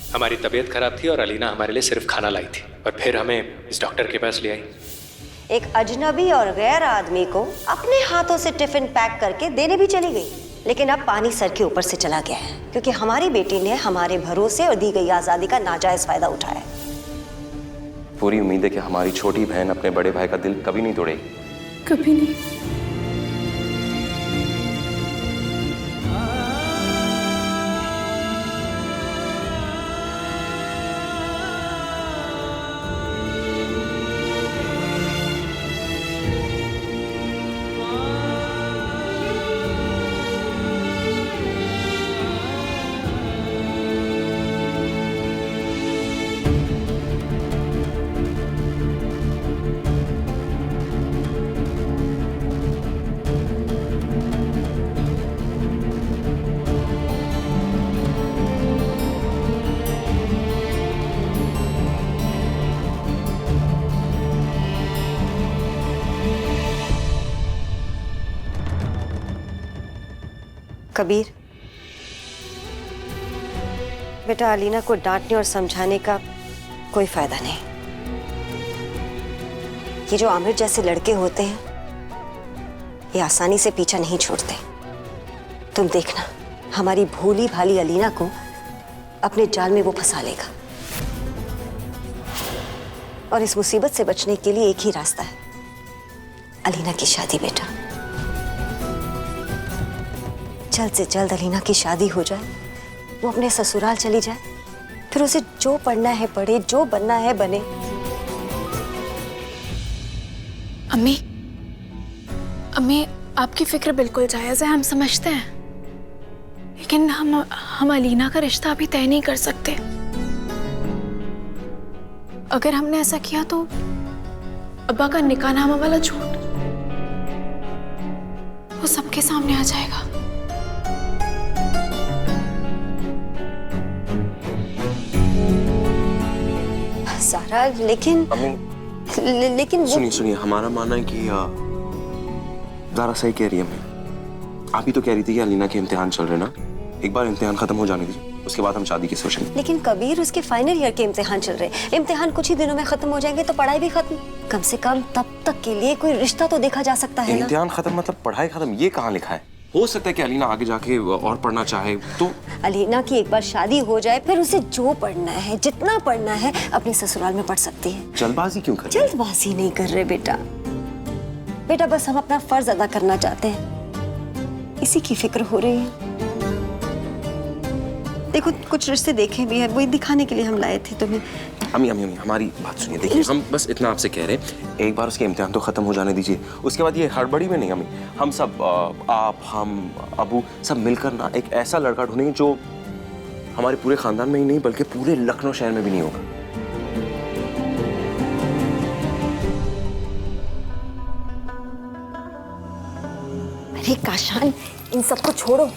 हमारी तबीयत खराब थी और अलीना हमारे लिए सिर्फ खाना लाई थी और फिर हमें इस डॉक्टर के पास ले आई। एक अजनबी और गैर आदमी को अपने हाथों से टिफिन पैक करके देने भी चली गई, लेकिन अब पानी सर के ऊपर से चला गया है क्योंकि हमारी बेटी ने हमारे भरोसे और दी गई आजादी का नाजायज फायदा उठाया। पूरी उम्मीद है कि हमारी छोटी बहन अपने बड़े भाई का दिल कभी नहीं तोड़ेगी। कभी नहीं। कबीर, बेटा अलीना को डांटने और समझाने का कोई फायदा नहीं। ये जो आमिर जैसे लड़के होते हैं ये आसानी से पीछा नहीं छोड़ते। तुम देखना, हमारी भोली भाली अलीना को अपने जाल में वो फंसा लेगा और इस मुसीबत से बचने के लिए एक ही रास्ता है, अलीना की शादी। बेटा जल्द से जल्द अलीना की शादी हो जाए, वो अपने ससुराल चली जाए, फिर उसे जो पढ़ना है पढ़े, जो बनना है बने। अम्मी, अम्मी आपकी फिक्र बिल्कुल जायज है, हम समझते हैं, लेकिन हम अलीना का रिश्ता अभी तय नहीं कर सकते। अगर हमने ऐसा किया तो अब्बा का निकाहनामा वाला झूठ वो सबके सामने आ जाएगा। सारा, लेकिन लेकिन सुनिए, हमारा मानना है कि ज़ारा सही कह रही है। आप ही तो कह रही थी कि अलीना के इम्तिहान चल रहे ना, एक बार इम्तिहान खत्म हो जाने दीजिए, उसके बाद हम शादी की सोचेंगे। लेकिन कबीर, उसके फाइनल ईयर के इम्तिहान चल रहे हैं, इम्तिहान कुछ ही दिनों में खत्म हो जाएंगे तो पढ़ाई भी खत्म। कम से कम तब तक के लिए कोई रिश्ता तो देखा जा सकता है ना। इम्तिहान खत्म मतलब पढ़ाई खत्म, ये कहाँ लिखा है? हो सकता है कि अलीना आगे जाके और पढ़ना चाहे तो। अलीना की एक बार शादी हो जाए, फिर उसे जो पढ़ना है, जितना पढ़ना है, अपने ससुराल में पढ़ सकती है। जल्दबाजी क्यों कर रहे? जल्दबाजी नहीं कर रहे बेटा, बेटा बस हम अपना फर्ज अदा करना चाहते हैं, इसी की फिक्र हो रही है। देखो कुछ रिश्ते देखे भी हैं, वही दिखाने के लिए हम लाए थे तुम्हें। अम्मी हमारी बात सुनिए, देखिए हम बस इतना आपसे कह रहे हैं, एक बार उसके इम्तिहान तो खत्म हो जाने दीजिए, उसके बाद ये हड़बड़ी में नहीं। अम्मी, हम सब आप, हम, अबू सब मिलकर ना एक ऐसा लड़का ढूंढेंगे जो हमारे पूरे खानदान में ही नहीं बल्कि पूरे लखनऊ शहर में भी नहीं होगा। अरे काशान, इन सबको छोड़ो,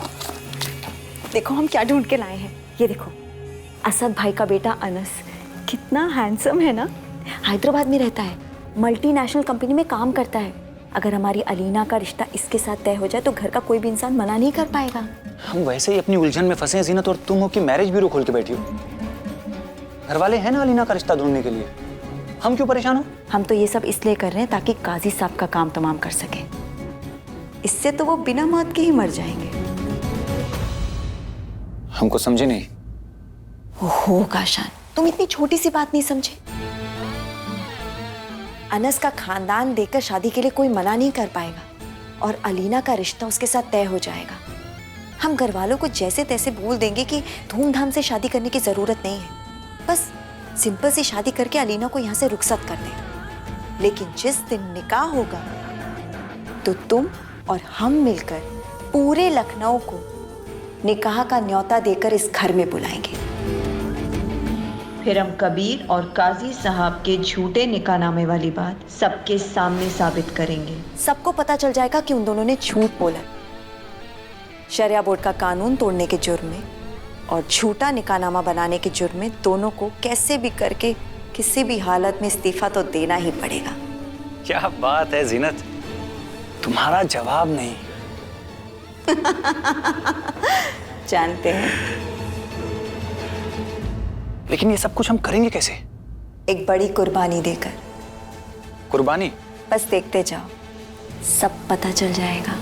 देखो हम क्या ढूंढ के लाए हैं। ये देखो, असद भाई का बेटा अनस, कितना हैंडसम है ना, हैदराबाद में रहता है, मल्टीनेशनल कंपनी में काम करता है। अगर हमारी अलीना का रिश्ता इसके साथ तय हो जाए तो घर का कोई भी इंसान मना नहीं कर पाएगा। हम वैसे ही अपनी उलझन में फंसे हैं जीनत, और तुम हो कि मैरिज ब्यूरो खोल के बैठी हो। घर वाले हैं ना अलीना का रिश्ता ढूंढने के लिए, हम क्यों परेशान हो? हम तो ये सब इसलिए कर रहे हैं ताकि काजी साहब का काम तमाम कर सके, इससे तो वो बिना मौत के ही मर जाएंगे। हमको समझे नहीं। ओहो काशान, तुम इतनी छोटी सी बात नहीं समझे। अनस का खानदान देखकर शादी के लिए कोई मना नहीं कर पाएगा और अलीना का रिश्ता उसके साथ तय हो जाएगा। हम घर वालों को जैसे तैसे बोल देंगे कि धूमधाम से शादी करने की जरूरत नहीं है, बस सिंपल सी शादी करके अलीना को यहाँ से रुखसत कर दें। लेकिन जिस दिन निकाह होगा तो तुम और हम मिलकर पूरे लखनऊ को निकाह का न्योता देकर इस घर में बुलाएंगे। फिर हम कबीर और काजी साहब के झूठे निकाहनामे वाली बात सबके सामने साबित करेंगे। सबको पता चल जाएगा कि उन दोनों ने झूठ बोला। शरिया बोर्ड का कानून तोड़ने के जुर्म में और झूठा निकाहनामा बनाने के जुर्म में दोनों को कैसे भी करके किसी भी हालत में इस्तीफा तो देना ही पड़ेगा। क्या बात है जीनत, तुम्हारा जवाब नहीं। जानते हैं लेकिन ये सब कुछ हम करेंगे कैसे? एक बड़ी कुर्बानी देकर। कुर्बानी? बस देखते जाओ, सब पता चल जाएगा।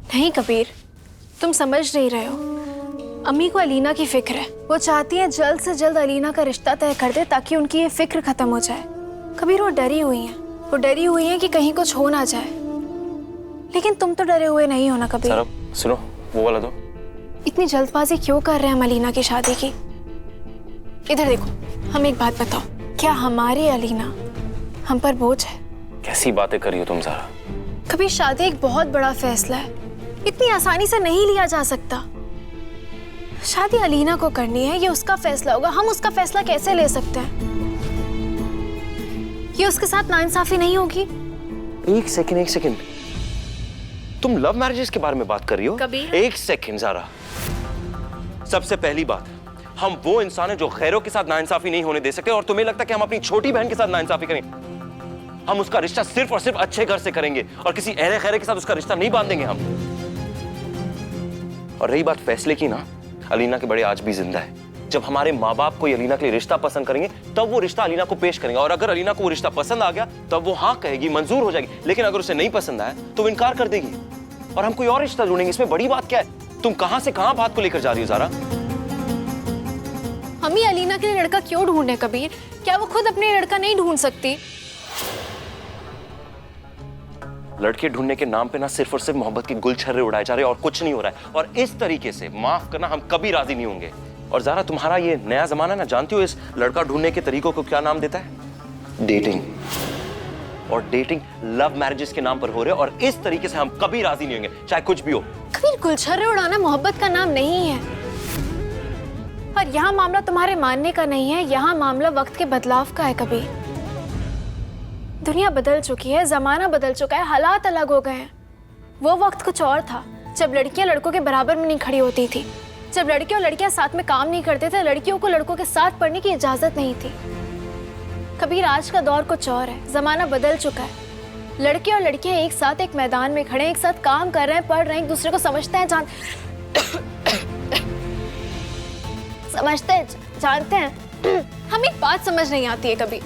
नहीं कबीर, तुम समझ नहीं रहे हो। अम्मी को अलीना की फिक्र है। वो चाहती है जल्द से जल्द अलीना का रिश्ता तय कर दे ताकि उनकी ये फिक्र खत्म हो जाए। कबीर, वो डरी हुई हैं। वो डरी हुई हैं कि कहीं कुछ हो ना जाए। लेकिन तुम तो डरे हुए नहीं हो ना कबीर? सर सुनो, वो वाला दो। इतनी जल्दबाजी क्यों कर रहे हैं हम अलीना की शादी की? इधर देखो, हम एक बात बताओ, क्या हमारी अलीना हम पर बोझ है? कैसी बातें कर रही हो तुम ज़ारा? कबीर, शादी एक बहुत बड़ा फैसला है, इतनी आसानी से नहीं लिया जा सकता। शादी अलीना को करनी है, ये उसका फैसला होगा। हम उसका फैसला कैसे ले सकते हैं? ये उसके साथ नाइंसाफी नहीं होगी? एक सेकंड, तुम लव मैरिजेस के बारे में बात कर रही हो? कबीर? एक सेकंड ज़ारा, सबसे पहली बात, हम वो इंसान हैं जो गैरों के साथ नाइंसाफी नहीं होने दे सकते, और तुम्हें लगता है कि हम अपनी छोटी बहन के साथ नाइंसाफी करेंगे? हम उसका रिश्ता सिर्फ और सिर्फ अच्छे घर से करेंगे और किसी अहले खैरे के साथ उसका रिश्ता नहीं बांधेंगे हम। और रही बात फैसले की ना, अलीना के बड़े आज भी जिंदा है। जब हमारे माँ बाप कोई अलीना के लिए रिश्ता पसंद करेंगे तब वो रिश्ता अलीना को पेश करेंगे, और अगर अलीना को वो रिश्ता पसंद आ गया तब वो हाँ कहेगी, मंजूर हो जाएगी। लेकिन अगर उसे नहीं पसंद आया तो वो इनकार कर देगी और हम कोई और रिश्ता ढूंढेंगे। इसमें बड़ी बात क्या है? तुम कहां से कहां बात को लेकर जा रही हो ज़ारा? हम ही अलीना के लिए लड़का क्यों ढूंढे कबीर? क्या वो खुद अपने लड़का नहीं ढूंढ सकती? लड़के ढूंढने के नाम पे ना सिर्फ और सिर्फ मोहब्बत के गुलछर्रे उड़ाए जा रहे हैं और कुछ नहीं हो रहा है। और इस तरीके से माफ करना हम कभी राजी नहीं होंगे। और ज़ारा, तुम्हारा ये नया जमाना ना, जानती हो इस लड़का ढूंढने के तरीकों को क्या नाम देता है? डेटिंग। और डेटिंग लव मैरिजेस के नाम पर हो रहे हैं, और इस तरीके से हम कभी राजी नहीं होंगे, चाहे कुछ भी हो। कबीर, गुलछर्रे उड़ाना मोहब्बत का नाम नहीं है। और यहाँ मामला तुम्हारे मानने का नहीं है, यहाँ मामला वक्त के बदलाव का है कबीर। दुनिया बदल चुकी है, जमाना बदल चुका है, हालात अलग हो गए हैं। वो वक्त कुछ और था जब लड़कियां लड़कों के बराबर में नहीं खड़ी होती थी, जब लड़के और लड़कियां साथ में काम नहीं करते थे, लड़कियों को लड़कों के साथ पढ़ने की इजाजत नहीं थी। कबीर, आज का दौर कुछ और है, जमाना बदल चुका है। लड़के और लड़कियां एक साथ एक मैदान में खड़े हैं, एक साथ काम कर रहे हैं, पढ़ रहे हैं, एक दूसरे को समझते हैं, जानते हैं। हमें एक बात समझ नहीं आती है कभी,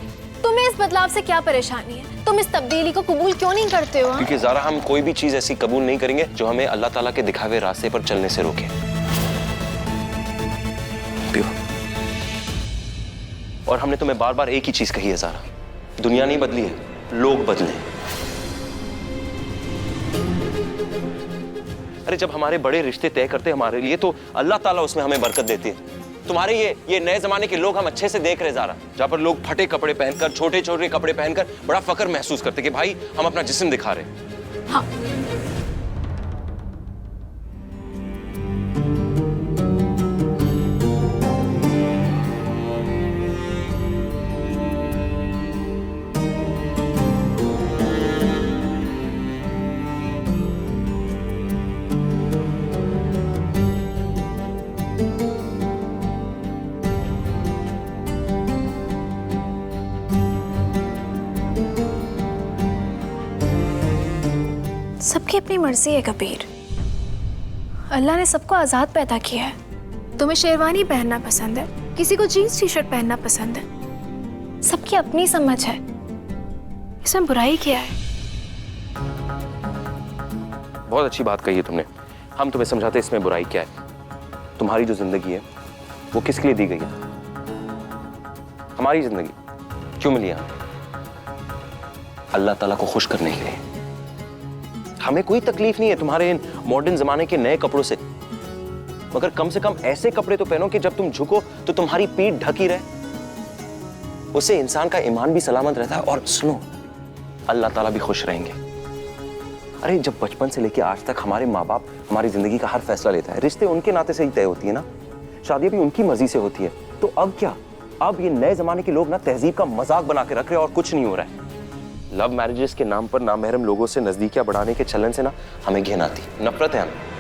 तुम्हें इस बदलाव से क्या परेशानी है? तुम इस तब्दीली को कबूल क्यों नहीं करते हो? क्योंकि ज़ारा, हम कोई भी चीज ऐसी कबूल नहीं करेंगे जो हमें अल्लाह ताला के दिखावे रास्ते पर चलने से रोके। और हमने तुम्हें बार बार एक ही चीज कही है ज़ारा, दुनिया नहीं बदली है, लोग बदले। अरे जब हमारे बड़े रिश्ते तय करते हैं हमारे लिए तो अल्लाह ताला उसमें हमें बरकत देती है। तुम्हारे ये नए जमाने के लोग हम अच्छे से देख रहे हैं ज़ारा, जहाँ पर लोग फटे कपड़े पहनकर, छोटे छोटे कपड़े पहनकर बड़ा फख्र महसूस करते कि भाई हम अपना जिस्म दिखा रहे हैं। हाँ। सबकी अपनी मर्जी है कबीर। अल्लाह ने सबको आजाद पैदा किया है। तुम्हें शेरवानी पहनना पसंद है, किसी को जीन्स टी शर्ट पहनना पसंद है, सबकी अपनी समझ है। इसमें बुराई क्या है? बहुत अच्छी बात कही है तुमने। हम तुम्हें समझाते इसमें बुराई क्या है। तुम्हारी जो जिंदगी है वो किसके लिए दी गई है? हमारी जिंदगी क्यों मिली है? अल्लाह ताला को खुश करने के लिए। हमें कोई तकलीफ नहीं है तुम्हारे इन मॉडर्न जमाने के नए कपड़ों से, मगर कम से कम ऐसे कपड़े तो पहनो कि जब तुम झुको तो तुम्हारी पीठ ढकी रहे। उससे इंसान का ईमान भी सलामत रहता है और सुनो, अल्लाह ताला भी खुश रहेंगे। अरे जब बचपन से लेकर आज तक हमारे माँ बाप हमारी जिंदगी का हर फैसला लेता है, रिश्ते उनके नाते से ही तय होती है ना, शादी भी उनकी मर्जी से होती है, तो अब क्या? अब ये नए जमाने के लोग ना तहजीब का मजाक बना के रख रहे हैं और कुछ नहीं हो रहा है। लव मैरिजेस के नाम पर नामहरम लोगों से नजदीकियां बढ़ाने के चलन से ना हमें घिन आती, नफरत है हमें।